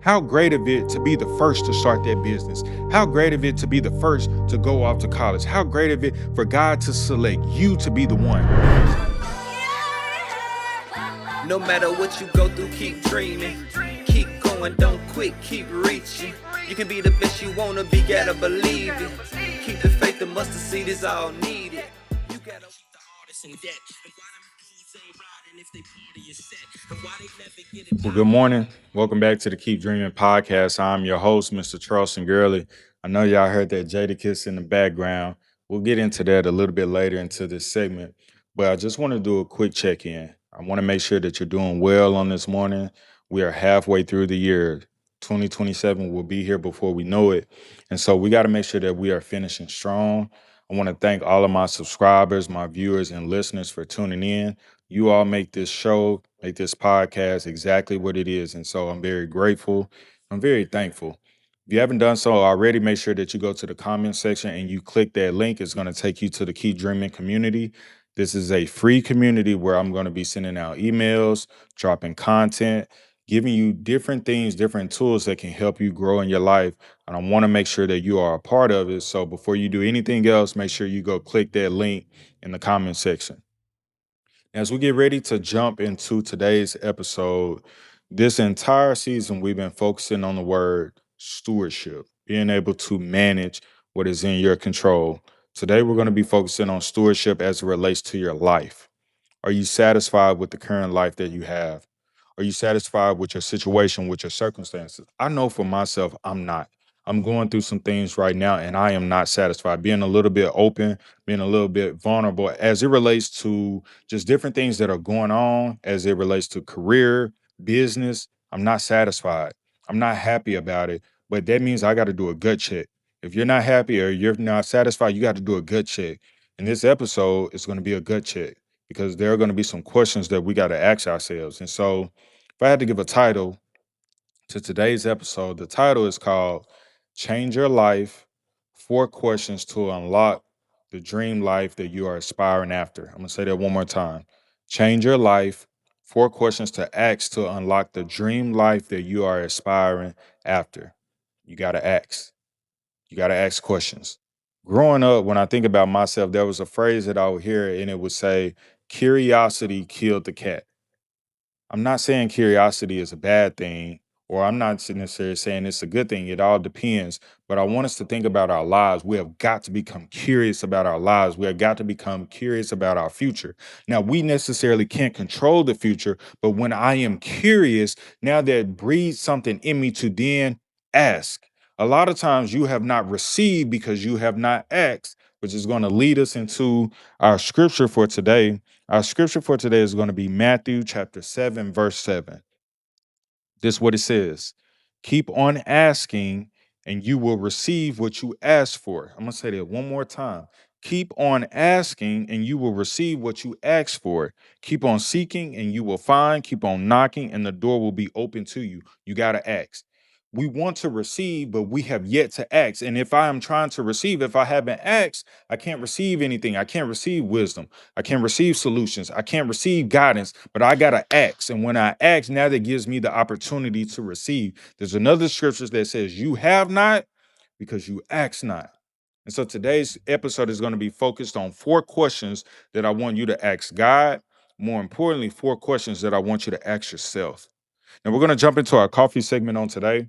How great of it to be the first to start that business. How great of it to be the first to go off to college. How great of it for God to select you to be the one. No matter what you go through, keep dreaming. Keep going, don't quit, keep reaching. You can be the best you wanna be, gotta believe it. Keep the faith, the mustard seed is all needed. You gotta keep the artists in debt. And why them dudes ain't riding if they party is set? And why they never get it Well, good morning. Welcome back to the Keep Dreaming podcast. I'm your host, Mr. Charleston Gurley. I know y'all heard that Jadakiss in the background. We'll get into that a little bit later into this segment, but I just want to do a quick check-in. I want to make sure that you're doing well on this morning. We are halfway through the year. 2027 will be here before we know it. And so we got to make sure that we are finishing strong. I want to thank all of my subscribers, my viewers, and listeners for tuning in. You all make this show, make this podcast exactly what it is. And so I'm very grateful. I'm very thankful. If you haven't done so already, make sure that you go to the comment section and you click that link. It's going to take you to the Keep Dreaming community. This is a free community where I'm going to be sending out emails, dropping content, giving you different things, different tools that can help you grow in your life. And I want to make sure that you are a part of it. So before you do anything else, make sure you go click that link in the comment section. As we get ready to jump into today's episode, this entire season we've been focusing on the word stewardship, being able to manage what is in your control. Today we're going to be focusing on stewardship as it relates to your life. Are you satisfied with the current life that you have? Are you satisfied with your situation, with your circumstances? I know for myself, I'm not. I'm going through some things right now and I am not satisfied. Being a little bit open, being a little bit vulnerable as it relates to just different things that are going on, as it relates to career, business. I'm not satisfied. I'm not happy about it. But that means I got to do a gut check. If you're not happy or you're not satisfied, you got to do a gut check. And this episode is going to be a gut check because there are going to be some questions that we got to ask ourselves. And so, if I had to give a title to today's episode, the title is called Change Your Life: Four Questions to Unlock the Dream Life That You Are Aspiring After. I'm going to say that one more time. Change Your Life: Four Questions to Ask to Unlock the Dream Life That You Are Aspiring After. You got to ask. You got to ask questions. Growing up, when I think about myself, there was a phrase that I would hear, and it would say, curiosity killed the cat. I'm not saying curiosity is a bad thing, or I'm not necessarily saying it's a good thing. It all depends. But I want us to think about our lives. We have got to become curious about our lives. We have got to become curious about our future. Now, we necessarily can't control the future, but when I am curious, now that breeds something in me to then ask. A lot of times you have not received because you have not asked, which is going to lead us into our scripture for today. Our scripture for today is going to be Matthew chapter 7, verse 7. This is what it says. Keep on asking and you will receive what you ask for. I'm going to say that one more time. Keep on asking and you will receive what you ask for. Keep on seeking and you will find. Keep on knocking and the door will be open to you. You got to ask. We want to receive, but we have yet to ask. And if I am trying to receive, if I haven't asked, I can't receive anything. I can't receive wisdom. I can't receive solutions. I can't receive guidance, but I got to ask. And when I ask, now that gives me the opportunity to receive. There's another scripture that says, you have not because you ask not. And so today's episode is going to be focused on four questions that I want you to ask God. More importantly, four questions that I want you to ask yourself. Now we're going to jump into our coffee segment on today.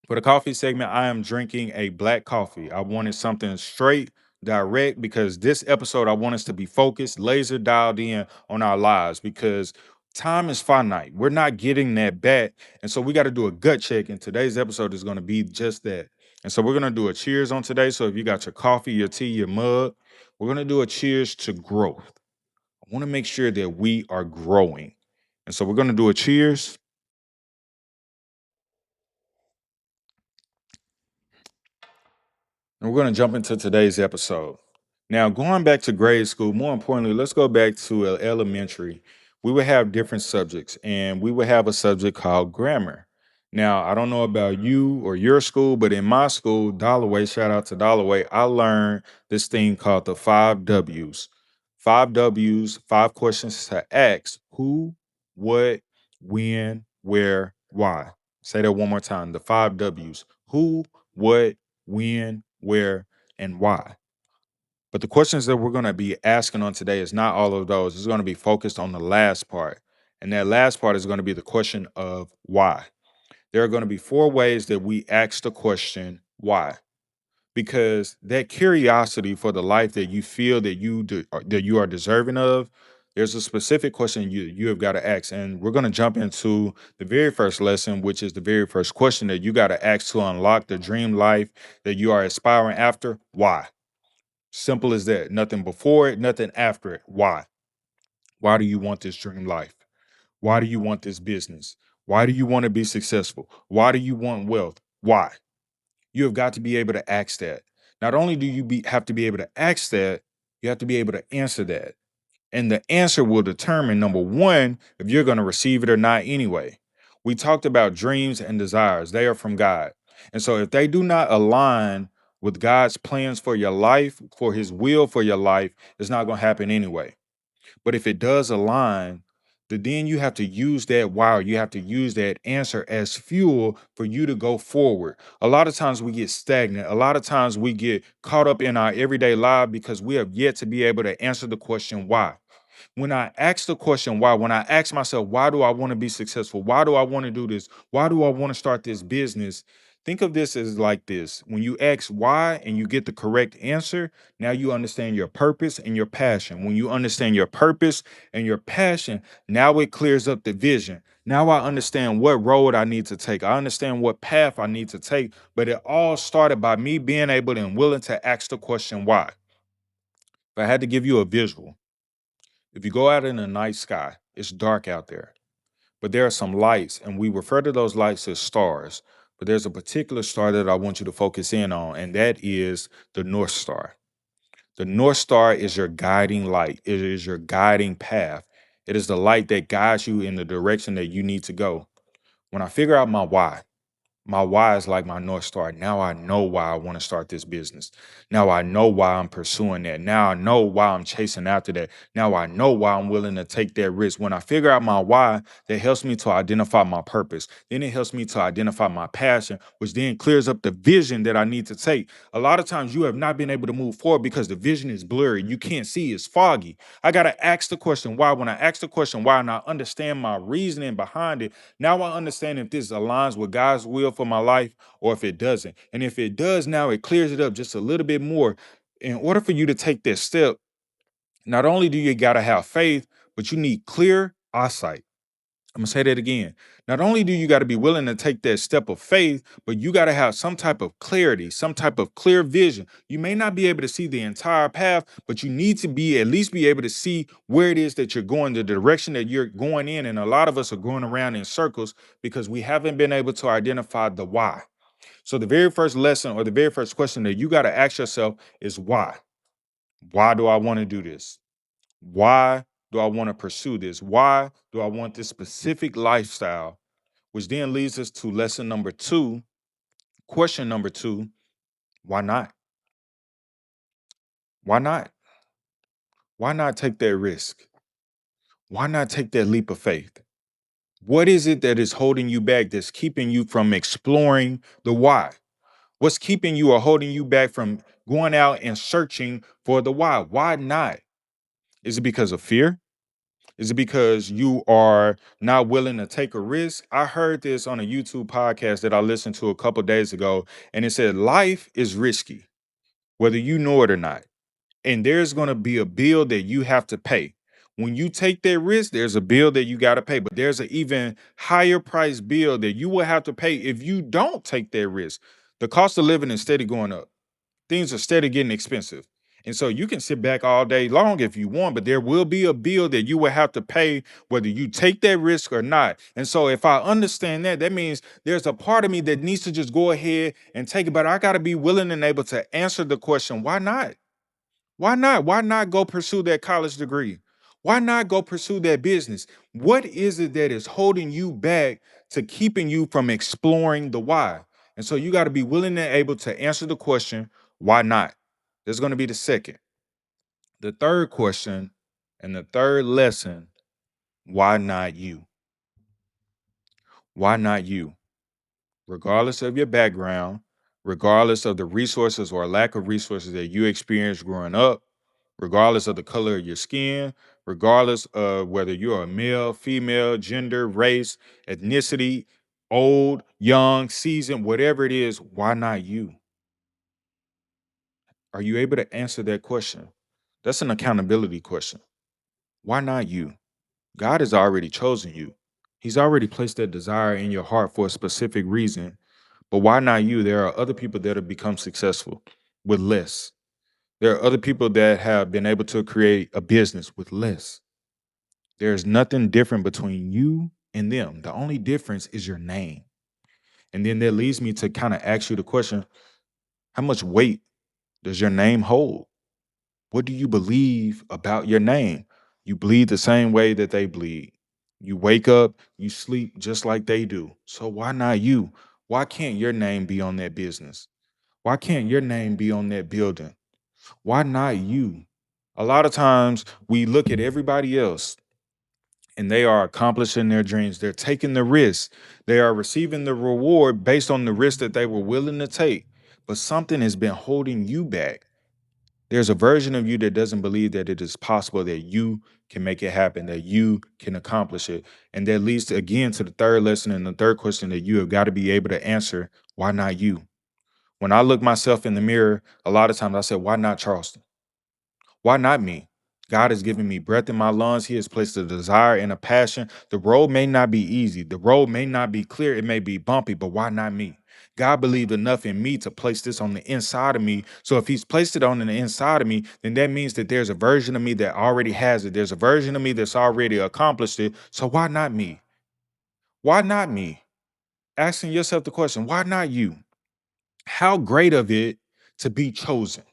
For the coffee segment, I am drinking a black coffee. I wanted something straight, direct, because this episode, I want us to be focused, laser dialed in on our lives because time is finite. We're not getting that back. And so we got to do a gut check. And today's episode is going to be just that. And so we're going to do a cheers on today. So if you got your coffee, your tea, your mug, we're going to do a cheers to growth. I want to make sure that we are growing. And so we're going to do a cheers. And we're going to jump into today's episode. Now, going back to grade school, more importantly, let's go back to elementary. We would have different subjects, and we would have a subject called grammar. Now, I don't know about you or your school, but in my school, Dollaway, shout out to Dollaway, I learned this thing called the five W's. Five W's, five questions to ask: who, what, when, where, why. Say that one more time. The five W's: who, what, when, where, and why. But the questions that we're going to be asking on today is not all of those. It's going to be focused on the last part. And that last part is going to be the question of why. There are going to be four ways that we ask the question why, because that curiosity for the life that you feel that that you are deserving of, there's a specific question you have got to ask. And we're going to jump into the very first lesson, which is the very first question that you got to ask to unlock the dream life that you are aspiring after. Why? Simple as that. Nothing before it, nothing after it. Why do you want this dream life? Why do you want this business? Why do you want to be successful? Why do you want wealth? Why? You have got to be able to ask that. Not only do have to be able to ask that, you have to be able to answer that. And the answer will determine, number one, if you're going to receive it or not anyway. We talked about dreams and desires. They are from God. And so if they do not align with God's plans for your life, for his will for your life, it's not going to happen anyway. But if it does align, then you have to use that wow, you have to use that answer as fuel for you to go forward. A lot of times we get stagnant. A lot of times we get caught up in our everyday life because we have yet to be able to answer the question why. When I ask the question why, when I ask myself, why do I want to be successful? Why do I want to do this? Why do I want to start this business? Think of this as like this. When you ask why and you get the correct answer, now you understand your purpose and your passion. When you understand your purpose and your passion, now it clears up the vision. Now I understand what road I need to take. I understand what path I need to take. But it all started by me being able and willing to ask the question why. If I had to give you a visual, if you go out in the night sky, it's dark out there, but there are some lights, and we refer to those lights as stars. But there's a particular star that I want you to focus in on, and that is the North Star. The North Star is your guiding light, it is your guiding path. It is the light that guides you in the direction that you need to go. When I figure out my why is like my North Star. Now I know why I want to start this business. Now I know why I'm pursuing that. Now I know why I'm chasing after that. Now I know why I'm willing to take that risk. When I figure out my why, that helps me to identify my purpose. Then it helps me to identify my passion, which then clears up the vision that I need to take. A lot of times you have not been able to move forward because the vision is blurry. You can't see, it's foggy. I got to ask the question why. When I ask the question why and I understand my reasoning behind it, now I understand if this aligns with God's will for my life or if it doesn't. And if it does, now it clears it up just a little bit more. In order for you to take this step, not only do you got to have faith, but you need clear eyesight. I'm going to say that again. Not only do you got to be willing to take that step of faith, but you got to have some type of clarity, some type of clear vision. You may not be able to see the entire path, but you need to be at least be able to see where it is that you're going, the direction that you're going in. And a lot of us are going around in circles because we haven't been able to identify the why. So the very first lesson or the very first question that you got to ask yourself is why? Why do I want to do this? Why do I want to pursue this? Why do I want this specific lifestyle? Which then leads us to lesson number two, question number two: why not? Why not? Why not take that risk? Why not take that leap of faith? What is it that is holding you back that's keeping you from exploring the why? What's keeping you or holding you back from going out and searching for the why? Why not? Is it because of fear? Is it because you are not willing to take a risk? I heard this on a YouTube podcast that I listened to a couple days ago, and it said life is risky, whether you know it or not. And there's going to be a bill that you have to pay. When you take that risk, there's a bill that you got to pay, but there's an even higher price bill that you will have to pay if you don't take that risk. The cost of living is steady going up. Things are steady getting expensive. And so you can sit back all day long if you want, but there will be a bill that you will have to pay whether you take that risk or not. And so if I understand that, that means there's a part of me that needs to just go ahead and take it. But I got to be willing and able to answer the question, why not? Why not? Why not go pursue that college degree? Why not go pursue that business? What is it that is holding you back to keeping you from exploring the why? And so you got to be willing and able to answer the question, why not? There's going to be the second. The third question and the third lesson, why not you? Why not you? regardless of your background, regardless of the resources or lack of resources that you experienced growing up, regardless of the color of your skin, regardless of whether you're a male, female, gender, race, ethnicity, old, young, seasoned, whatever it is, why not you? Are you able to answer that question? That's an accountability question. Why not you? God has already chosen you. He's already placed that desire in your heart for a specific reason. But why not you? There are other people that have become successful with less. There are other people that have been able to create a business with less. There's nothing different between you and them. The only difference is your name. And then that leads me to kind of ask you the question, how much weight does your name hold? What do you believe about your name? You bleed the same way that they bleed. You wake up, you sleep just like they do. So why not you? Why can't your name be on that business? Why can't your name be on that building? Why not you? A lot of times we look at everybody else and they are accomplishing their dreams. They're taking the risk. They are receiving the reward based on the risk that they were willing to take. But something has been holding you back. There's a version of you that doesn't believe that it is possible that you can make it happen, that you can accomplish it. And that leads to, again, to the third lesson and the third question that you have got to be able to answer. Why not you? When I look myself in the mirror, a lot of times I say, why not Charleston? Why not me? God has given me breath in my lungs. He has placed a desire and a passion. The road may not be easy. The road may not be clear. It may be bumpy, but why not me? God believed enough in me to place this on the inside of me. So if he's placed it on the inside of me, then that means that there's a version of me that already has it. There's a version of me that's already accomplished it. So why not me? Why not me? Asking yourself the question, why not you? How great of it to be chosen?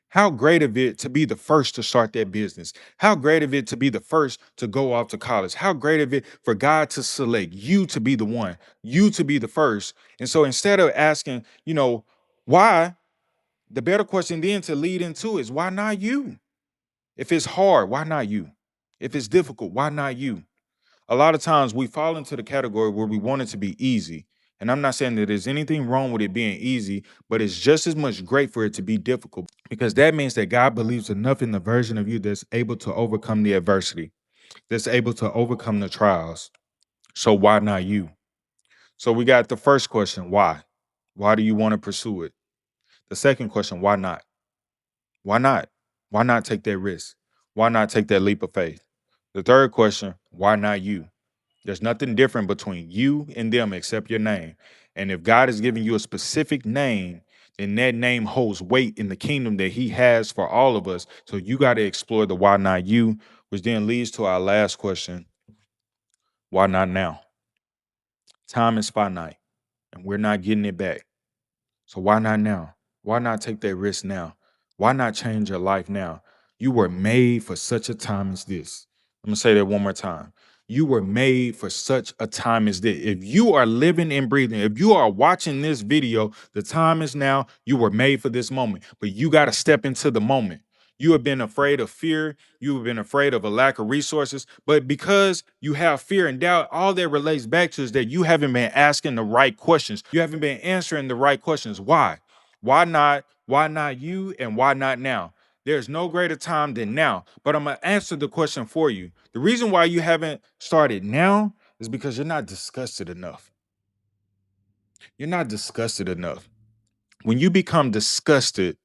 How great of it to be the first to start that business? How great of it to be the first to go off to college? How great of it for God to select you to be the one, you to be the first? And so instead of asking, why, the better question then to lead into is why not you? If it's hard, why not you? If it's difficult, why not you? A lot of times we fall into the category where we want it to be easy. And I'm not saying that there's anything wrong with it being easy, but it's just as much great for it to be difficult because that means that God believes enough in the version of you that's able to overcome the adversity, that's able to overcome the trials. So why not you? So we got the first question, why? Why do you want to pursue it? The second question, why not? Why not? Why not take that risk? Why not take that leap of faith? The third question, why not you? There's nothing different between you and them except your name. And if God has given you a specific name, then that name holds weight in the kingdom that he has for all of us. So you got to explore the why not you, which then leads to our last question. Why not now? Time is finite and we're not getting it back. So why not now? Why not take that risk now? Why not change your life now? You were made for such a time as this. I'm going to say that one more time. You were made for such a time as this. If you are living and breathing, if you are watching this video, the time is now. You were made for this moment, but you got to step into the moment. You have been afraid of fear. You have been afraid of a lack of resources. But because you have fear and doubt, all that relates back to is that you haven't been asking the right questions. You haven't been answering the right questions. Why? Why not? Why not you? And why not now? There's no greater time than now. But I'm going to answer the question for you. The reason why you haven't started now is because you're not disgusted enough. You're not disgusted enough. When you become disgusted,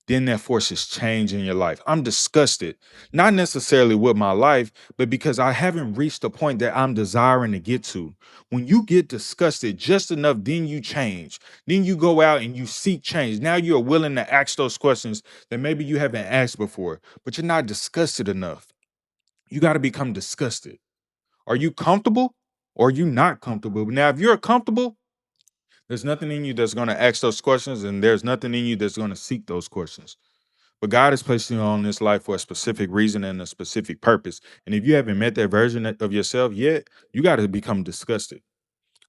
then that forces change in your life. I'm disgusted, not necessarily with my life, but because I haven't reached the point that I'm desiring to get to. When you get disgusted just enough, then you change. Then you go out and you seek change. Now you're willing to ask those questions that maybe you haven't asked before, but you're not disgusted enough. You got to become disgusted. Are you comfortable or are you not comfortable? Now, if you're comfortable, there's nothing in you that's going to ask those questions, and there's nothing in you that's going to seek those questions. But God has placed you on this life for a specific reason and a specific purpose. And if you haven't met that version of yourself yet, you got to become disgusted.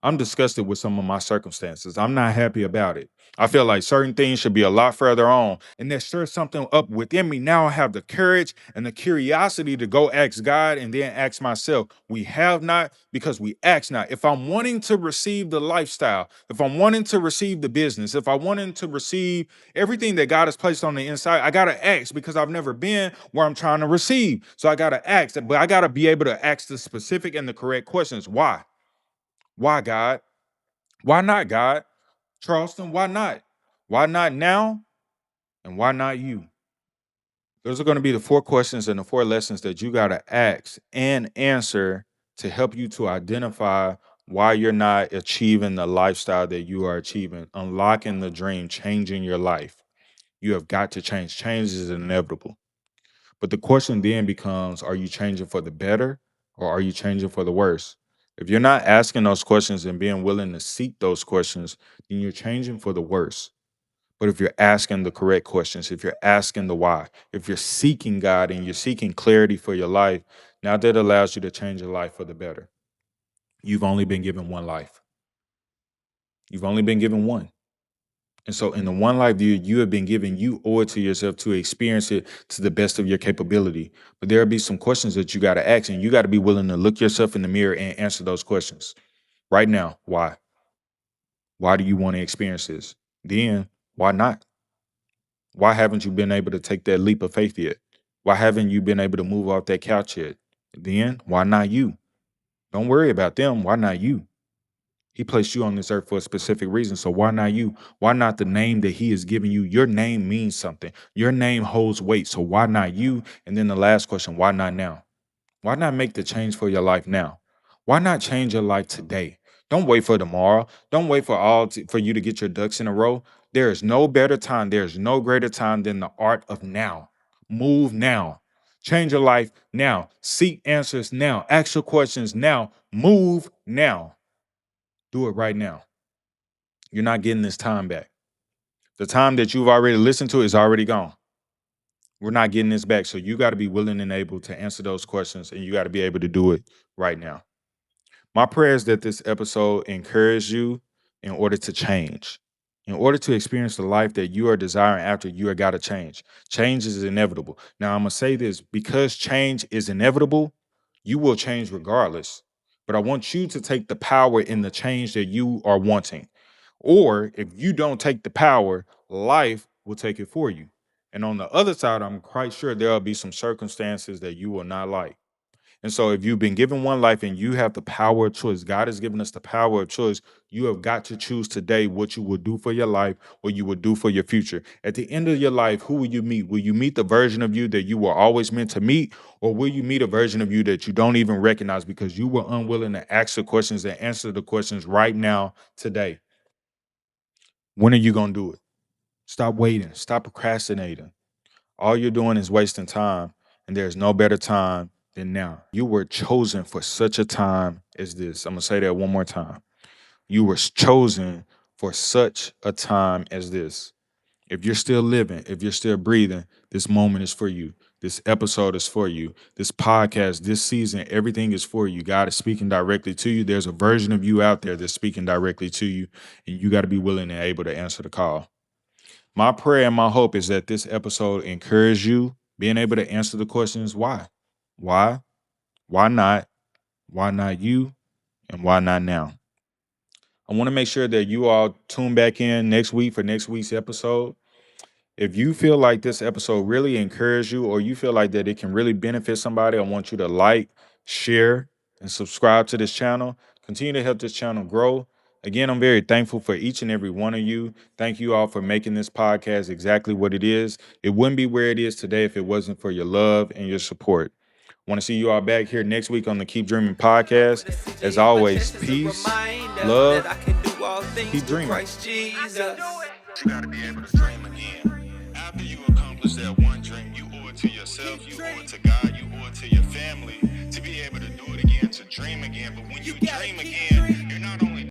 I'm disgusted with some of my circumstances. I'm not happy about it. I feel like certain things should be a lot further on. And there's sure something up within me. Now I have the courage and the curiosity to go ask God and then ask myself. We have not because we ask not. If I'm wanting to receive the lifestyle, if I'm wanting to receive the business, if I wanting to receive everything that God has placed on the inside, I gotta ask because I've never been where I'm trying to receive. So I gotta ask, but I gotta be able to ask the specific and the correct questions. Why? Why, God? Why not, God? Charleston, why not? Why not now? And why not you? Those are going to be the four questions and the four lessons that you got to ask and answer to help you to identify why you're not achieving the lifestyle that you are achieving, unlocking the dream, changing your life. You have got to change. Change is inevitable. But the question then becomes, are you changing for the better or are you changing for the worse? If you're not asking those questions and being willing to seek those questions, then you're changing for the worse. But if you're asking the correct questions, if you're asking the why, if you're seeking God and you're seeking clarity for your life, now that allows you to change your life for the better. You've only been given one life. You've only been given one. And so in the one life you have been given, you owe it to yourself to experience it to the best of your capability. But there'll be some questions that you got to ask, and you got to be willing to look yourself in the mirror and answer those questions. Right now, why? Why do you want to experience this? Then, why not? Why haven't you been able to take that leap of faith yet? Why haven't you been able to move off that couch yet? Then, why not you? Don't worry about them. Why not you? He placed you on this earth for a specific reason. So why not you? Why not the name that he has given you? Your name means something. Your name holds weight. So why not you? And then the last question, why not now? Why not make the change for your life now? Why not change your life today? Don't wait for tomorrow. Don't wait for you to get your ducks in a row. There is no better time. There is no greater time than the art of now. Move now. Change your life now. Seek answers now. Ask your questions now. Move now. Do it right now. You're not getting this time back. The time that you've already listened to is already gone. We're not getting this back. So you got to be willing and able to answer those questions, and you got to be able to do it right now. My prayer is that this episode encourage you in order to change. In order to experience the life that you are desiring after, you are got to change. Change is inevitable. Now, I'm going to say this because change is inevitable, you will change regardless. But I want you to take the power in the change that you are wanting. Or if you don't take the power, life will take it for you. And on the other side, I'm quite sure there'll be some circumstances that you will not like. And so if you've been given one life and you have the power of choice, God has given us the power of choice. You have got to choose today what you will do for your life, what you will do for your future. At the end of your life, who will you meet? Will you meet the version of you that you were always meant to meet? Or will you meet a version of you that you don't even recognize because you were unwilling to ask the questions and answer the questions right now, today? When are you going to do it? Stop waiting. Stop procrastinating. All you're doing is wasting time, and there's no better time than now. You were chosen for such a time as this. I'm going to say that one more time. You were chosen for such a time as this. If you're still living, if you're still breathing, this moment is for you. This episode is for you. This podcast, this season, everything is for you. God is speaking directly to you. There's a version of you out there that's speaking directly to you, and you got to be willing and able to answer the call. My prayer and my hope is that this episode encourage you being able to answer the questions why? Why? Why not? Why not you? And why not now? I want to make sure that you all tune back in next week for next week's episode. If you feel like this episode really encouraged you or you feel like that it can really benefit somebody, I want you to like, share, and subscribe to this channel. Continue to help this channel grow. Again, I'm very thankful for each and every one of you. Thank you all for making this podcast exactly what it is. It wouldn't be where it is today if it wasn't for your love and your support. Want to see you all back here next week on the Keep Dreaming podcast. As always, peace, love, keep dreaming. You got to be able to dream again. After you accomplish that one dream, you owe it to yourself, you owe it to God, you owe it to your family to be able to do it again, to dream again. But when you dream again, you're not only